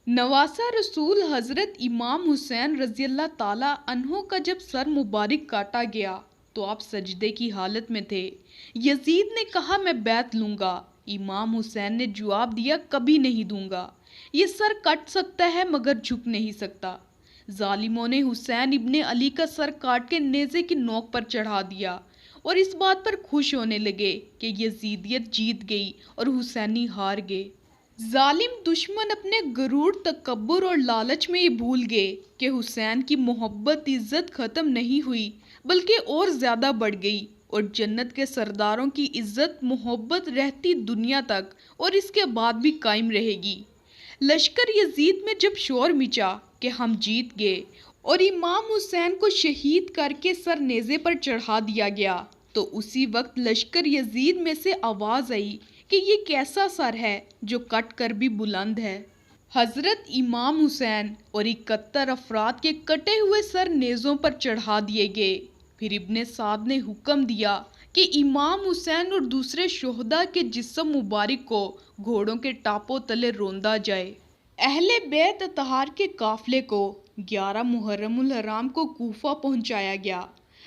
नवासा रसूल हजरत इमाम हुसैन रजी अल्लाह ताला अन्हो का जब सर मुबारक काटा गया तो आप सजदे की हालत में थे। यजीद ने कहा मैं बैत लूंगा। इमाम हुसैन ने जवाब दिया कभी नहीं दूंगा। ये सर कट सकता है मगर झुक नहीं सकता। जालिमों ने हुसैन इब्ने अली का सर काट के नेज़े की नोक पर चढ़ा दिया और इस बात पर खुश होने लगे कि यजीदियत जीत गई और हुसैनी हार गए। जालिम दुश्मन अपने गरूर, तकब्बुर और लालच में ये भूल गए कि हुसैन की मोहब्बत इज्जत ख़त्म नहीं हुई बल्कि और ज़्यादा बढ़ गई और जन्नत के सरदारों की इज्जत मोहब्बत रहती दुनिया तक और इसके बाद भी कायम रहेगी। लश्कर यजीद में जब शोर मचा कि हम जीत गए और इमाम हुसैन को शहीद करके सर नेज़े पर चढ़ा दिया गया तो उसी वक्त लश्कर यजीद में से आवाज़ आई कि ये कैसा सर है जो कट कर भी बुलंद है। हजरत इमाम हुसैन और 71 अफराद के कटे हुए सर नेज़ों पर चढ़ा दिए गए। फिर इब्ने साद ने हुक्म दिया कि इमाम हुसैन और दूसरे शोहदा के जिस्म मुबारक को घोड़ों के टापों तले रोंदा जाए। अहले बैत अतहार के काफिले को 11 मुहर्रमुल हराम को कूफा पहुंचाया गया।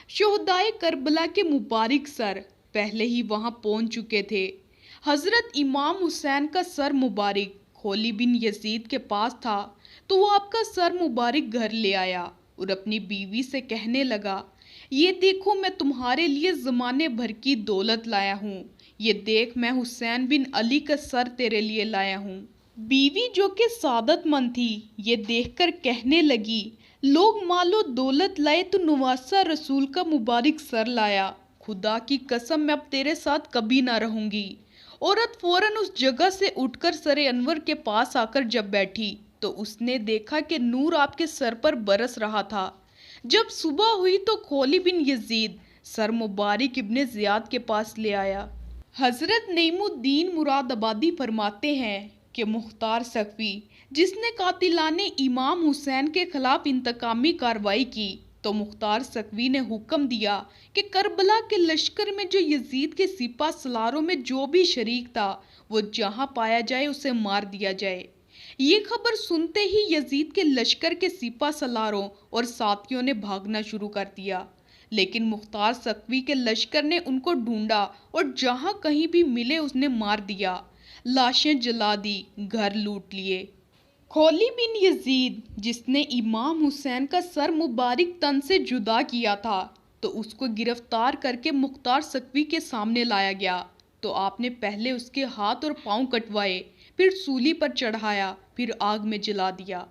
शोहदाए करबला के मुबारक सर पहले ही वहां पहुंच चुके थे। हजरत इमाम हुसैन का सर मुबारक खोली बिन यजीद के पास था तो वो आपका सर मुबारक घर ले आया और अपनी बीवी से कहने लगा, ये देखो मैं तुम्हारे लिए ज़माने भर की दौलत लाया हूँ। ये देख मैं हुसैन बिन अली का सर तेरे लिए लाया हूँ। बीवी जो कि सादतमंद थी ये देखकर कहने लगी, लोग मालो दौलत लाए तो नवासा रसूल का मुबारक सर लाया। खुदा की कसम मैं अब तेरे साथ कभी ना रहूंगी। औरत फौरन उस जगह से उठकर सरे अनवर के पास आकर जब बैठी तो उसने देखा कि नूर आपके सर पर बरस रहा था। जब सुबह हुई तो खोली बिन यजीद सर मुबारक इब्ने ज़ियाद के पास ले आया। हजरत नईमुद्दीन मुरादाबादी फरमाते हैं कि मुख्तार सफ़ी जिसने कातिलाने इमाम हुसैन के खिलाफ इंतकामी कार्रवाई की तो मुख्तार सक़वी ने हुक्म दिया कि करबला के लश्कर में जो यजीद के सिपा सलारों में जो भी शरीक था वो जहाँ पाया जाए उसे मार दिया जाए। ये खबर सुनते ही यजीद के लश्कर के सिपा सलारों और साथियों ने भागना शुरू कर दिया, लेकिन मुख्तार सक़वी के लश्कर ने उनको ढूंढा और जहाँ कहीं भी मिले उसने मार दिया। लाशें जला दी, घर लूट लिए। खोली बिन यजीद जिसने इमाम हुसैन का सर मुबारक तन से जुदा किया था तो उसको गिरफ्तार करके मुख्तार सक़वी के सामने लाया गया तो आपने पहले उसके हाथ और पांव कटवाए, फिर सूली पर चढ़ाया, फिर आग में जला दिया।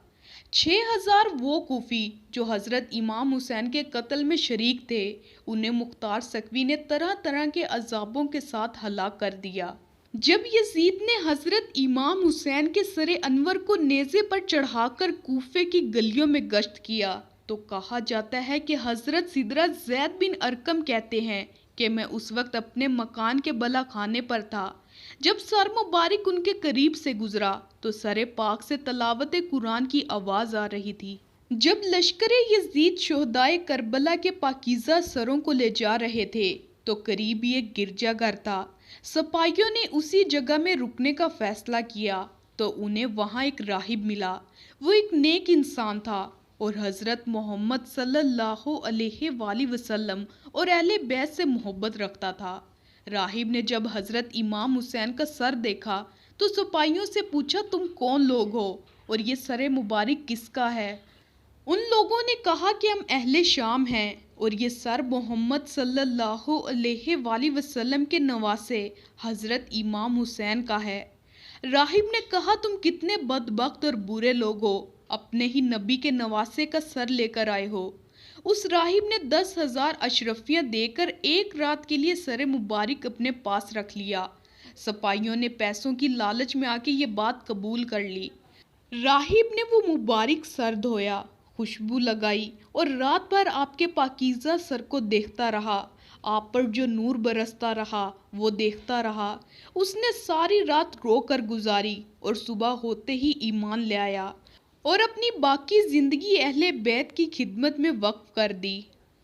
6000 वो कूफी जो हजरत इमाम हुसैन के कत्ल में शरीक थे उन्हें मुख्तार सक़वी ने तरह तरह के अजाबों के साथ हलाक कर दिया। जब यजीद ने हजरत इमाम हुसैन के सरे अनवर को नेज़े पर चढ़ाकर कूफे की गलियों में गश्त किया तो कहा जाता है कि हजरत सिदरा ज़ैद बिन अरकम कहते हैं कि मैं उस वक्त अपने मकान के बला खाने पर था। जब सर मुबारक उनके करीब से गुजरा तो सरे पाक से तलावत कुरान की आवाज़ आ रही थी। जब लश्कर यजीद शोहदाए करबला के पाकीज़ा सरों को ले जा रहे थे तो करीब ही एक गिरजाघर था। सिपाहियों ने उसी जगह में रुकने का फैसला किया तो उन्हें वहाँ एक राहिब मिला। वो एक नेक इंसान था और हज़रत मोहम्मद सल्लल्लाहु अलैहि वसल्लम और अहले बैत से मोहब्बत रखता था। राहिब ने जब हज़रत इमाम हुसैन का सर देखा तो सिपाहियों से पूछा, तुम कौन लोग हो और ये सर मुबारक किसका है? उन लोगों ने कहा कि हम अहले शाम हैं और ये सर मोहम्मद सल्लल्लाहु अलैहि वसल्लम के नवासे हज़रत इमाम हुसैन का है। राहिब ने कहा, तुम कितने बदबख्त और बुरे लोग हो, अपने ही नबी के नवासे का सर लेकर आए हो। उस राहिब ने 10,000 अशरफियाँ देकर एक रात के लिए सर मुबारक अपने पास रख लिया। सिपाहियों ने पैसों की लालच में आके ये बात कबूल कर ली। राहिब ने वो मुबारक सर धोया, खुशबू लगाई और रात भर आपके पाकीज़ा सर को देखता रहा। आप पर जो नूर बरसता रहा वो देखता रहा। उसने सारी रात रो कर गुजारी और सुबह होते ही ईमान ले आया और अपनी बाकी ज़िंदगी अहले बैत की खिदमत में वक्फ कर दी।